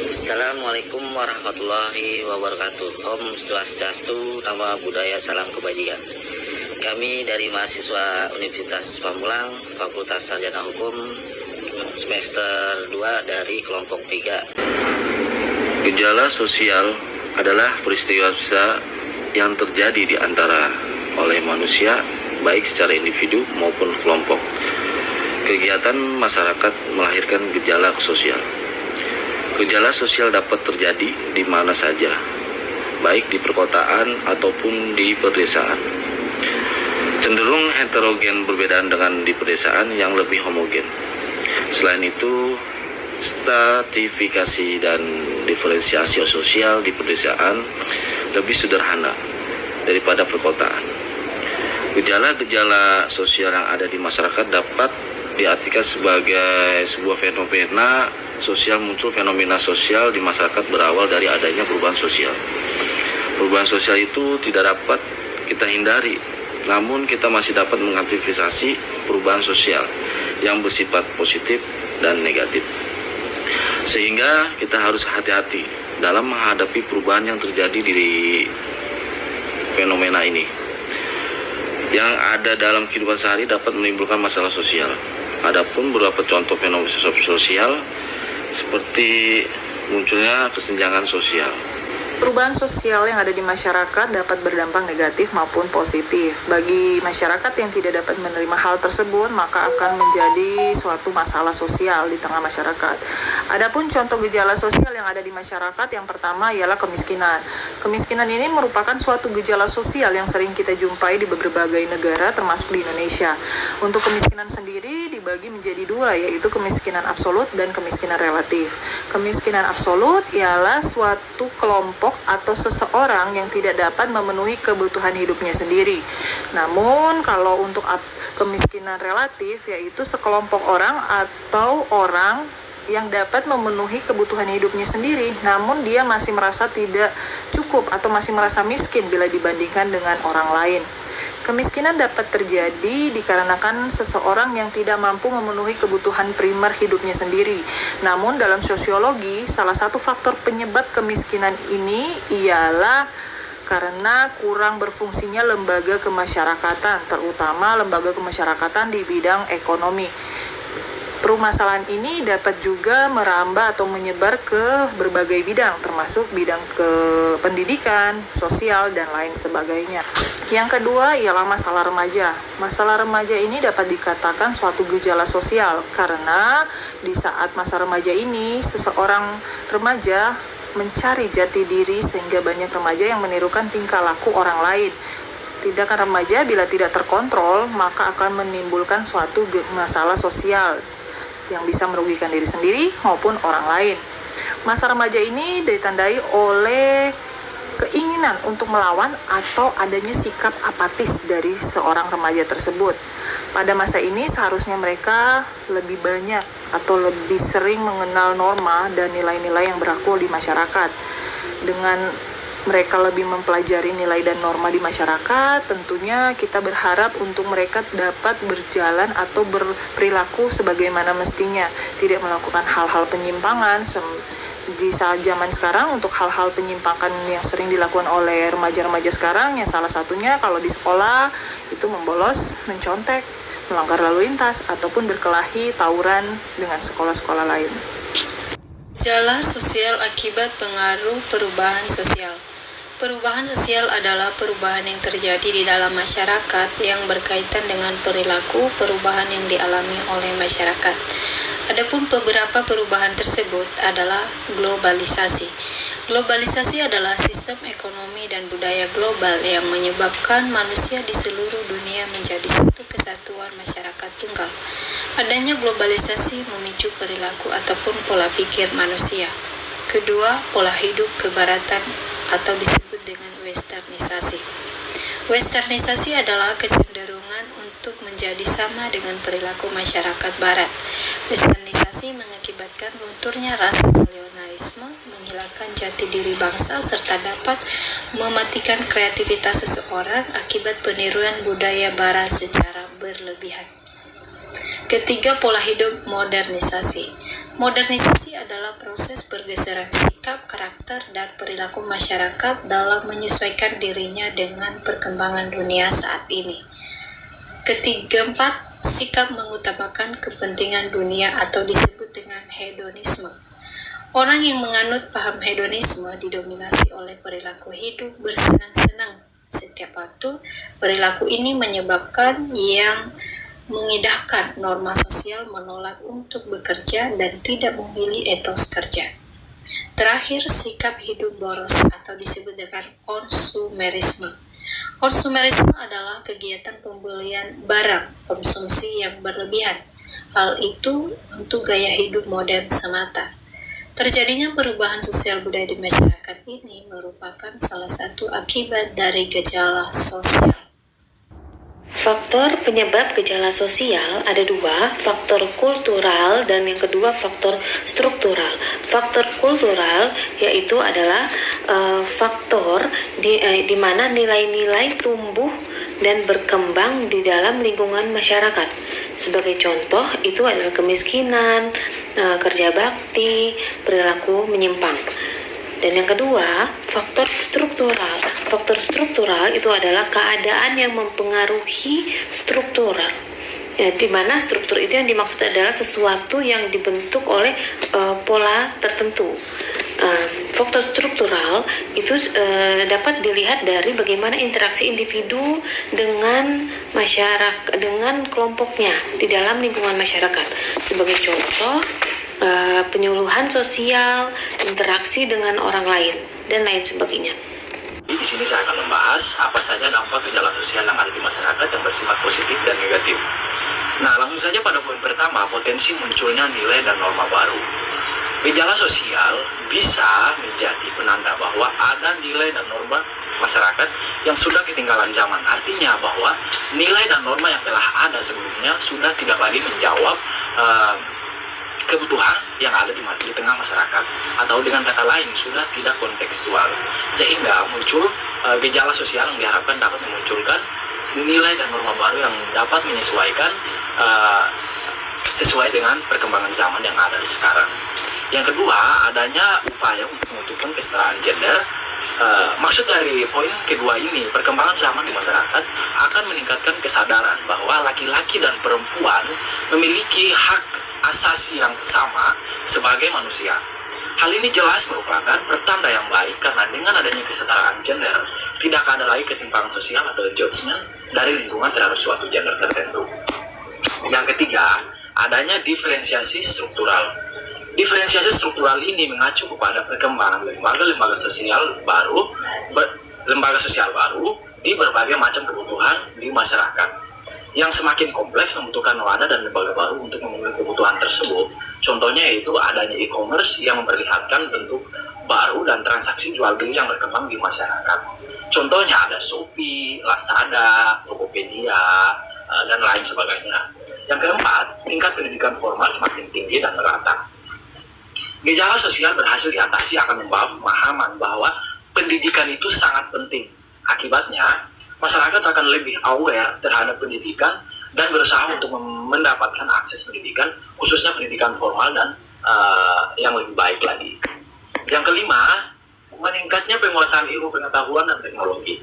Assalamualaikum warahmatullahi wabarakatuh. Om Swastiastu, Nama Budaya, Salam Kebajikan. Kami dari mahasiswa Universitas Pamulang, Fakultas Sarjana Hukum, semester 2 dari kelompok 3. Gejala sosial adalah peristiwa sosial yang terjadi di antara oleh manusia, baik secara individu maupun kelompok. Kegiatan masyarakat melahirkan gejala sosial. Gejala sosial dapat terjadi di mana saja, baik di perkotaan ataupun di pedesaan. Cenderung heterogen berbeda dengan di pedesaan yang lebih homogen. Selain itu, stratifikasi dan diferensiasi sosial di pedesaan lebih sederhana daripada perkotaan. Gejala-gejala sosial yang ada di masyarakat dapat diartikan sebagai sebuah fenomena sosial. Muncul fenomena sosial di masyarakat berawal dari adanya perubahan sosial. Perubahan sosial itu tidak dapat kita hindari, namun kita masih dapat mengantisipasi perubahan sosial yang bersifat positif dan negatif. Sehingga kita harus hati-hati dalam menghadapi perubahan yang terjadi di fenomena ini. Yang ada dalam kehidupan sehari dapat menimbulkan masalah sosial. Adapun beberapa contoh fenomena sosial seperti munculnya kesenjangan sosial. Perubahan sosial yang ada di masyarakat dapat berdampak negatif maupun positif. Bagi masyarakat yang tidak dapat menerima hal tersebut, maka akan menjadi suatu masalah sosial di tengah masyarakat. Adapun contoh gejala sosial yang ada di masyarakat, yang pertama ialah kemiskinan. Kemiskinan ini merupakan suatu gejala sosial yang sering kita jumpai di berbagai negara, termasuk di Indonesia. Untuk kemiskinan sendiri dibagi menjadi dua, yaitu kemiskinan absolut dan kemiskinan relatif. Kemiskinan absolut ialah suatu kelompok atau seseorang yang tidak dapat memenuhi kebutuhan hidupnya sendiri. Namun kalau untuk kemiskinan relatif, yaitu sekelompok orang atau orang yang dapat memenuhi kebutuhan hidupnya sendiri, namun dia masih merasa tidak cukup atau masih merasa miskin bila dibandingkan dengan orang lain. Kemiskinan dapat terjadi dikarenakan seseorang yang tidak mampu memenuhi kebutuhan primer hidupnya sendiri. Namun dalam sosiologi, salah satu faktor penyebab kemiskinan ini ialah karena kurang berfungsinya lembaga kemasyarakatan, terutama lembaga kemasyarakatan di bidang ekonomi. Permasalahan ini dapat juga merambah atau menyebar ke berbagai bidang, termasuk bidang ke pendidikan, sosial, dan lain sebagainya. Yang kedua ialah masalah remaja. Masalah remaja ini dapat dikatakan suatu gejala sosial karena di saat masa remaja ini, seseorang remaja mencari jati diri sehingga banyak remaja yang menirukan tingkah laku orang lain. Tindakan remaja bila tidak terkontrol, maka akan menimbulkan suatu masalah sosial yang bisa merugikan diri sendiri maupun orang lain. Masa remaja ini ditandai oleh keinginan untuk melawan atau adanya sikap apatis dari seorang remaja tersebut. Pada masa ini seharusnya mereka lebih banyak atau lebih sering mengenal norma dan nilai-nilai yang berlaku di masyarakat. Dengan mereka lebih mempelajari nilai dan norma di masyarakat, tentunya kita berharap untuk mereka dapat berjalan atau berperilaku sebagaimana mestinya, tidak melakukan hal-hal penyimpangan. Di saat zaman sekarang, untuk hal-hal penyimpangan yang sering dilakukan oleh remaja-remaja sekarang, yang salah satunya kalau di sekolah itu membolos, mencontek, melanggar lalu lintas, ataupun berkelahi, tawuran dengan sekolah-sekolah lain. Gejala sosial akibat pengaruh perubahan sosial. Perubahan sosial adalah perubahan yang terjadi di dalam masyarakat yang berkaitan dengan perilaku perubahan yang dialami oleh masyarakat. Adapun beberapa perubahan tersebut adalah globalisasi. Globalisasi adalah sistem ekonomi dan budaya global yang menyebabkan manusia di seluruh dunia menjadi satu kesatuan masyarakat tunggal. Adanya globalisasi memicu perilaku ataupun pola pikir manusia. Kedua, pola hidup kebaratan atau disebut dengan westernisasi. Westernisasi adalah kecenderungan untuk menjadi sama dengan perilaku masyarakat barat. Westernisasi mengakibatkan lunturnya rasa kolonialisme, menghilangkan jati diri bangsa, serta dapat mematikan kreativitas seseorang akibat peniruan budaya barat secara berlebihan. Ketiga, pola hidup modernisasi. Modernisasi adalah proses pergeseran sikap, karakter, dan perilaku masyarakat dalam menyesuaikan dirinya dengan perkembangan dunia saat ini. Ketiga, sikap mengutamakan kepentingan dunia atau disebut dengan hedonisme. Orang yang menganut paham hedonisme didominasi oleh perilaku hidup bersenang-senang setiap waktu. Perilaku ini menyebabkan yang mengindahkan norma sosial, menolak untuk bekerja, dan tidak memilih etos kerja. Terakhir, sikap hidup boros atau disebut dengan konsumerisme. Konsumerisme adalah kegiatan pembelian barang konsumsi yang berlebihan. Hal itu untuk gaya hidup modern semata. Terjadinya perubahan sosial budaya di masyarakat ini merupakan salah satu akibat dari gejala sosial. Faktor penyebab gejala sosial ada dua, faktor kultural dan yang kedua faktor struktural. Faktor kultural yaitu adalah faktor di mana nilai-nilai tumbuh dan berkembang di dalam lingkungan masyarakat. Sebagai contoh itu adalah kemiskinan, kerja bakti, perilaku menyimpang. Dan yang kedua, faktor struktural. Faktor struktural itu adalah keadaan yang mempengaruhi struktural. Ya, di mana struktur itu yang dimaksud adalah sesuatu yang dibentuk oleh pola tertentu. Faktor struktural itu dapat dilihat dari bagaimana interaksi individu dengan masyarakat, dengan kelompoknya di dalam lingkungan masyarakat. Sebagai contoh, penyuluhan sosial, interaksi dengan orang lain, dan lain sebagainya. Di sini saya akan membahas apa saja dampak gejala sosial yang ada di masyarakat yang bersifat positif dan negatif. Nah, langsung saja pada poin pertama, potensi munculnya nilai dan norma baru. Gejala sosial bisa menjadi penanda bahwa ada nilai dan norma masyarakat yang sudah ketinggalan zaman. Artinya bahwa nilai dan norma yang telah ada sebelumnya sudah tidak lagi menjawab kebutuhan yang ada di tengah masyarakat, atau dengan kata lain sudah tidak kontekstual, sehingga muncul gejala sosial yang diharapkan dapat memunculkan nilai dan norma baru yang dapat menyesuaikan sesuai dengan perkembangan zaman yang ada sekarang. Yang kedua, adanya upaya untuk menentukan kesetaraan gender. Maksud dari poin kedua ini, perkembangan zaman di masyarakat akan meningkatkan kesadaran bahwa laki-laki dan perempuan memiliki hak asasi yang sama sebagai manusia. Hal ini jelas merupakan pertanda yang baik karena dengan adanya kesetaraan gender, tidak ada lagi ketimpangan sosial atau judgment dari lingkungan terhadap suatu gender tertentu. Yang ketiga, adanya diferensiasi struktural. Diferensiasi struktural ini mengacu kepada perkembangan lembaga-lembaga sosial baru, di berbagai macam kebutuhan di masyarakat, yang semakin kompleks membutuhkan wadah dan lembaga baru untuk memenuhi kebutuhan tersebut. Contohnya yaitu adanya e-commerce yang memperlihatkan bentuk baru dan transaksi jual beli yang berkembang di masyarakat. Contohnya ada Shopee, Lazada, Tokopedia, dan lain sebagainya. Yang keempat, tingkat pendidikan formal semakin tinggi dan merata. Gejala sosial berhasil diatasi akan membawa pemahaman bahwa pendidikan itu sangat penting. Akibatnya, masyarakat akan lebih aware terhadap pendidikan dan berusaha untuk mendapatkan akses pendidikan, khususnya pendidikan formal dan yang lebih baik lagi. Yang kelima, meningkatnya penguasaan ilmu pengetahuan dan teknologi.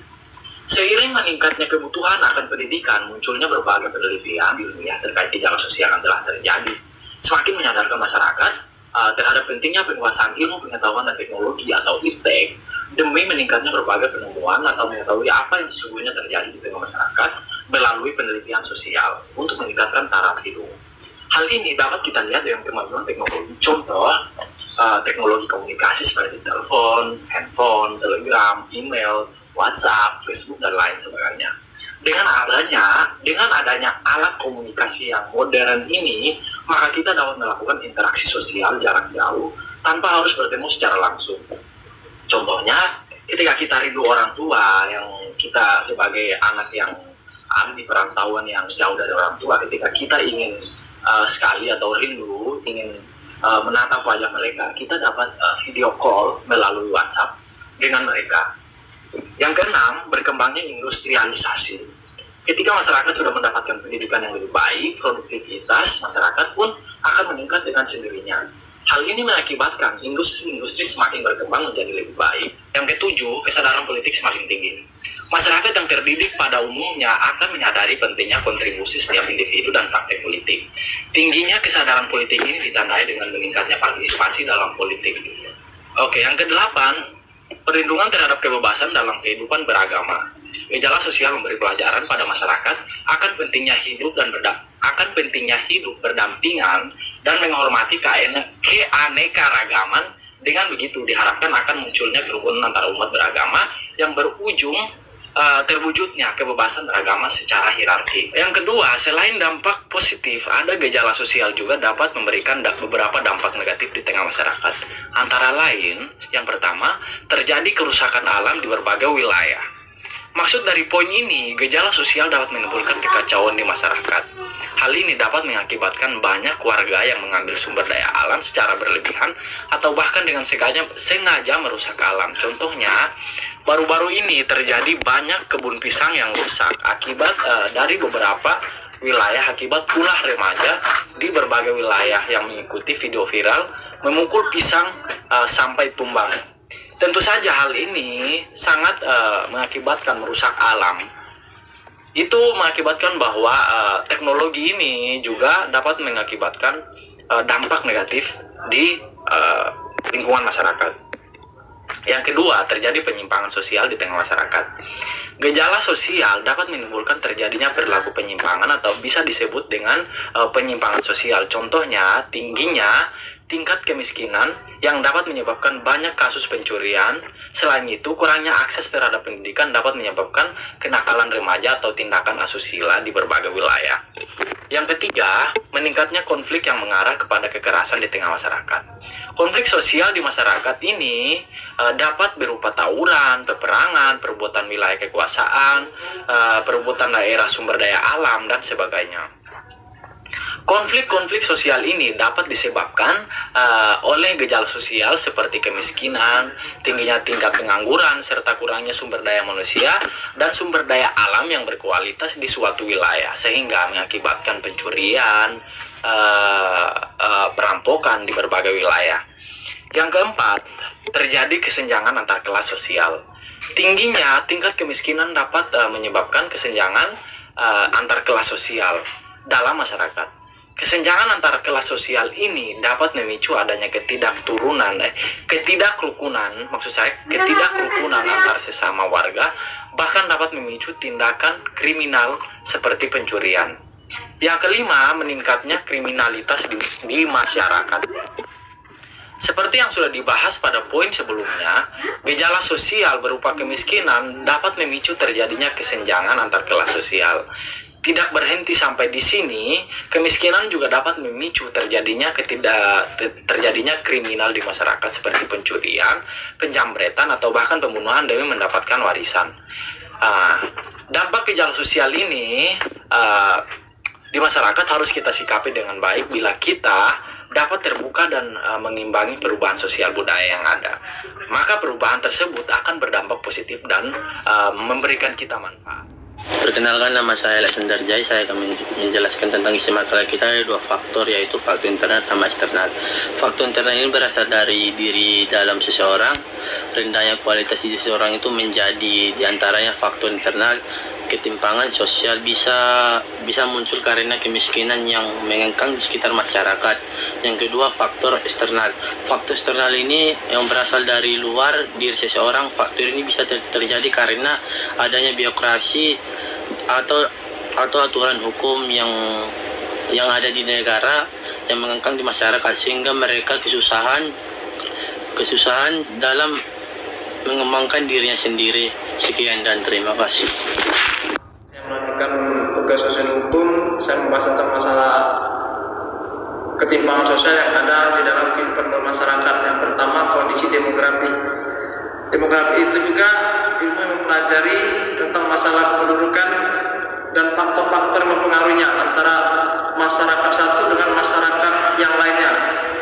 Seiring meningkatnya kebutuhan akan pendidikan, munculnya berbagai penelitian ilmiah terkait gejala sosial yang telah terjadi, semakin menyadarkan masyarakat terhadap pentingnya penguasaan ilmu pengetahuan dan teknologi atau iptek demi meningkatnya berbagai penemuan atau mengetahui apa yang sesungguhnya terjadi di tengah masyarakat melalui penelitian sosial untuk meningkatkan taraf hidup. Hal ini dapat kita lihat dengan kemajuan teknologi. Contoh, teknologi komunikasi seperti telepon, handphone, telegram, email, WhatsApp, Facebook, dan lain sebagainya. Dengan adanya alat komunikasi yang modern ini, maka kita dapat melakukan interaksi sosial jarak jauh tanpa harus bertemu secara langsung. Contohnya, ketika kita rindu orang tua yang kita sebagai anak yang ada di perantauan yang jauh dari orang tua, ketika kita ingin sekali atau rindu, ingin menatap wajah mereka, kita dapat video call melalui WhatsApp dengan mereka. Yang keenam, berkembangnya industrialisasi. Ketika masyarakat sudah mendapatkan pendidikan yang lebih baik, produktivitas masyarakat pun akan meningkat dengan sendirinya. Hal ini mengakibatkan industri-industri semakin berkembang menjadi lebih baik. Yang ketujuh, kesadaran politik semakin tinggi. Masyarakat yang terdidik pada umumnya akan menyadari pentingnya kontribusi setiap individu dan praktek politik. Tingginya kesadaran politik ini ditandai dengan meningkatnya partisipasi dalam politik. Oke, yang kedelapan, perlindungan terhadap kebebasan dalam kehidupan beragama. Gejala sosial memberi pelajaran pada masyarakat akan pentingnya hidup berdampingan dan menghormati keanekaragaman. Dengan begitu diharapkan akan munculnya kerukunan antar umat beragama yang terwujudnya kebebasan beragama secara hierarki. Yang kedua, selain dampak positif, ada gejala sosial juga dapat memberikan beberapa dampak negatif di tengah masyarakat. Antara lain, yang pertama, terjadi kerusakan alam di berbagai wilayah. Maksud dari poin ini, gejala sosial dapat menimbulkan kekacauan di masyarakat. Hal ini dapat mengakibatkan banyak warga yang mengambil sumber daya alam secara berlebihan atau bahkan dengan sengaja merusak alam. Contohnya, baru-baru ini terjadi banyak kebun pisang yang rusak akibat dari beberapa wilayah akibat ulah remaja di berbagai wilayah yang mengikuti video viral memukul pisang sampai tumbang. Tentu saja hal ini sangat mengakibatkan merusak alam. Itu mengakibatkan bahwa teknologi ini juga dapat mengakibatkan dampak negatif di lingkungan masyarakat. Yang kedua, terjadi penyimpangan sosial di tengah masyarakat. Gejala sosial dapat menimbulkan terjadinya perilaku penyimpangan atau bisa disebut dengan penyimpangan sosial. Contohnya, tingginya tingkat kemiskinan yang dapat menyebabkan banyak kasus pencurian. Selain itu, kurangnya akses terhadap pendidikan dapat menyebabkan kenakalan remaja atau tindakan asusila di berbagai wilayah. Yang ketiga, meningkatnya konflik yang mengarah kepada kekerasan di tengah masyarakat. Konflik sosial di masyarakat ini dapat berupa tawuran, peperangan, perebutan wilayah kekuasaan, perebutan daerah sumber daya alam, dan sebagainya. Konflik-konflik sosial ini dapat disebabkan oleh gejala sosial seperti kemiskinan, tingginya tingkat pengangguran, serta kurangnya sumber daya manusia dan sumber daya alam yang berkualitas di suatu wilayah, sehingga mengakibatkan pencurian, perampokan di berbagai wilayah. Yang keempat, terjadi kesenjangan antar kelas sosial. Tingginya tingkat kemiskinan dapat menyebabkan kesenjangan antar kelas sosial dalam masyarakat. Kesenjangan antara kelas sosial ini dapat memicu adanya ketidakrukunan antar sesama warga, bahkan dapat memicu tindakan kriminal seperti pencurian. Yang kelima, meningkatnya kriminalitas di masyarakat. Seperti yang sudah dibahas pada poin sebelumnya, gejala sosial berupa kemiskinan dapat memicu terjadinya kesenjangan antar kelas sosial. Tidak berhenti sampai di sini, kemiskinan juga dapat memicu terjadinya kriminal di masyarakat seperti pencurian, penjambretan, atau bahkan pembunuhan demi mendapatkan warisan. Dampak gejala sosial ini di masyarakat harus kita sikapi dengan baik bila kita dapat terbuka dan mengimbangi perubahan sosial budaya yang ada. Maka perubahan tersebut akan berdampak positif dan memberikan kita manfaat. Perkenalkan, nama saya Alexander Jai. Saya akan menjelaskan tentang isi makalah kita. Ada dua faktor, yaitu faktor internal sama eksternal. Faktor internal ini berasal dari diri dalam seseorang. Rendahnya kualitas diri seseorang itu menjadi diantaranya faktor internal. Ketimpangan sosial bisa muncul karena kemiskinan yang mengengkang di sekitar masyarakat. Yang kedua, faktor eksternal. Faktor eksternal ini yang berasal dari luar diri seseorang. Faktor ini bisa terjadi karena adanya birokrasi atau aturan hukum yang ada di negara yang mengengkang di masyarakat, sehingga mereka kesusahan dalam mengembangkan dirinya sendiri. Sekian dan terima kasih. Saya melanjutkan tugas sosial hukum. Saya membahas tentang masalah ketimpangan sosial yang ada di dalam kehidupan bermasyarakat. Yang pertama, kondisi demografi. Demografi itu juga ilmu yang mempelajari tentang masalah kependudukan dan faktor-faktor yang mempengaruhinya antara masyarakat satu dengan masyarakat yang lainnya.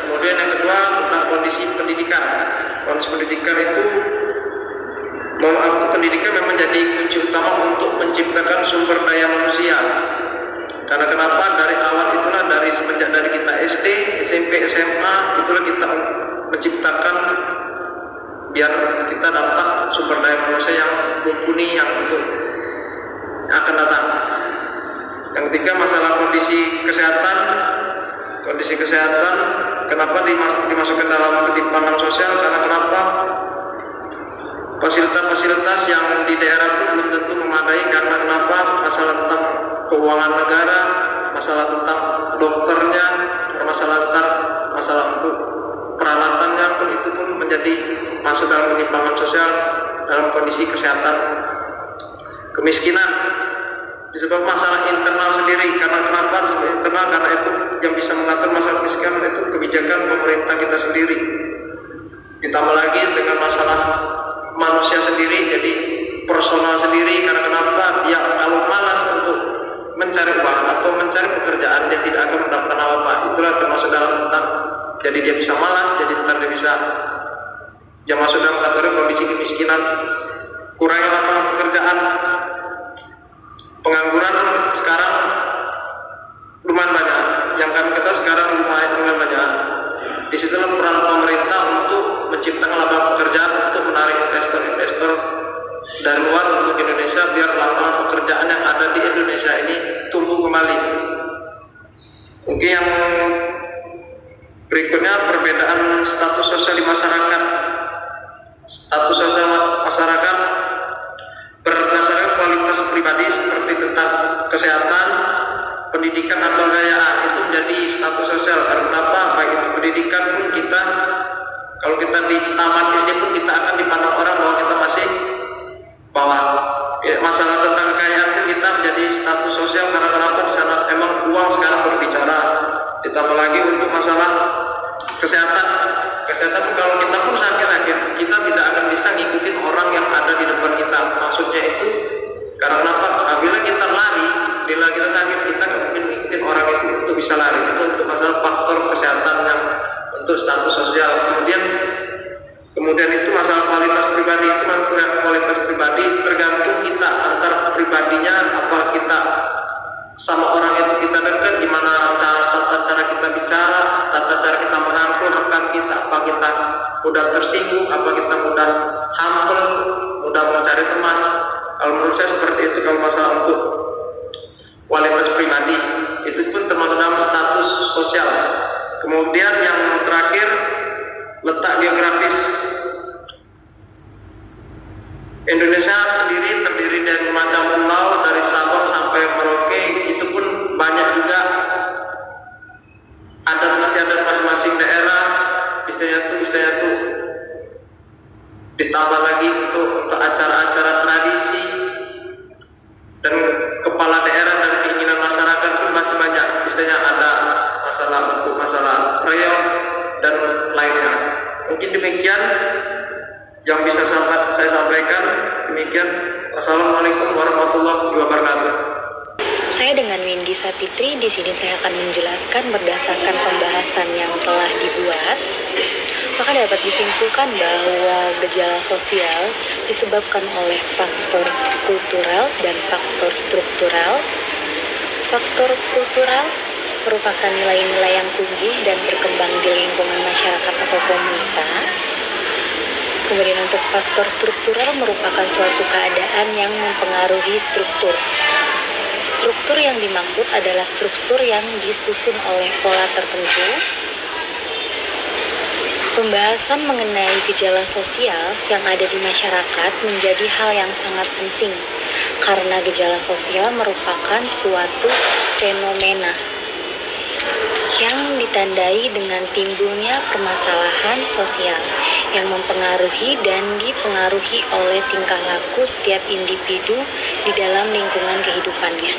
Kemudian yang kedua, tentang kondisi pendidikan. Kondisi pendidikan itu pendidikan memang jadi kunci utama untuk menciptakan sumber daya manusia. Karena kenapa? Dari awal itulah, dari semenjak dari kita SD, SMP, SMA, itulah kita menciptakan biar kita dapat sumber daya manusia yang mumpuni yang untuk yang akan datang. Yang ketiga, masalah kondisi kesehatan. Kondisi kesehatan, kenapa dimasukkan dalam ketimpangan sosial? Karena kenapa? Fasilitas-fasilitas yang di daerah itu belum tentu memadai. Karena kenapa? Masalah tentang keuangan negara, masalah tentang dokternya, masalah tentang masalah untuk peralatannya pun itu pun menjadi masuk dalam ketimpangan sosial dalam kondisi kesehatan. Kemiskinan disebabkan masalah internal sendiri. Karena kenapa? Disebut internal karena itu yang bisa mengatur masalah kemiskinan itu kebijakan pemerintah kita sendiri. Ditambah lagi dengan masalah manusia sendiri, jadi personal sendiri. Karena kenapa? Dia kalau malas untuk mencari uang atau mencari pekerjaan, dia tidak akan mendapatkan apa-apa. Itulah termasuk dalam tentang, jadi dia bisa malas, jadi ntar dia bisa masuk dalam kategori kondisi kemiskinan. Kurangnya lapangan pekerjaan, pengangguran sekarang lumayan banyak. Yang kami ketahui sekarang lumayan banyak. Disitulah peran pemerintah untuk menciptakan lapangan pekerjaan, untuk menarik investor-investor dari luar untuk Indonesia, biar lapangan pekerjaan yang ada di Indonesia ini tumbuh kembali. Mungkin yang berikutnya, perbedaan status sosial di masyarakat. Status sosial masyarakat berdasarkan kualitas pribadi seperti tentang kesehatan, pendidikan atau kekayaan, itu menjadi status sosial. Karena apa? Baik itu pendidikan pun kita, kalau kita di taman SD pun kita akan dipandang orang bahwa kita masih bawah. Ya, masalah tentang kekayaan pun kita menjadi status sosial. Karena kenapa? Di sana emang uang sekarang berbicara. Ditambah lagi untuk masalah kesehatan. Kesehatan pun kalau kita pun sakit, kita tidak akan bisa ngikutin orang yang ada di depan kita. Maksudnya itu, karena kenapa? Apabila kita lari, bila kita sakit, kita nggak mungkin ngikutin orang itu untuk bisa lari. Itu untuk masalah faktor kesehatan yang untuk status sosial. Kemudian itu masalah kualitas pribadi. Itu kualitas pribadi tergantung kita, antar pribadinya, apa kita sama orang itu kita dekat, gimana tata cara kita bicara, tata cara kita merangkul rekan kita, apa kita mudah tersinggung, apa kita mudah humble, mudah mencari teman. Kalau menurut saya seperti itu. Kalau masalah untuk kualitas pribadi, itu pun termasuk dalam status sosial. Kemudian yang terakhir, letak geografis. Indonesia sendiri terdiri dari macam pulau, dari Sabang sampai Merauke. Itu pun banyak juga adat istiadat masing-masing daerah. Istilahnya tuh ditambah lagi untuk acara-acara tradisi dan kepala daerah dan keinginan masyarakat pun masih banyak. Istilahnya ada masalah untuk masalah reog dan lainnya. Mungkin demikian yang bisa saya sampaikan. Demikian. Wassalamualaikum warahmatullahi wabarakatuh. Saya dengan Windy Sapitri. Di sini saya akan menjelaskan berdasarkan pembahasan yang telah dibuat. Maka dapat disimpulkan bahwa gejala sosial disebabkan oleh faktor kultural dan faktor struktural. Faktor kultural merupakan nilai-nilai yang tumbuh dan berkembang di lingkungan masyarakat atau komunitas. Kemudian untuk faktor struktural merupakan suatu keadaan yang mempengaruhi struktur. Struktur yang dimaksud adalah struktur yang disusun oleh pola tertentu. Pembahasan mengenai gejala sosial yang ada di masyarakat menjadi hal yang sangat penting karena gejala sosial merupakan suatu fenomena yang ditandai dengan timbulnya permasalahan sosial yang mempengaruhi dan dipengaruhi oleh tingkah laku setiap individu di dalam lingkungan kehidupannya.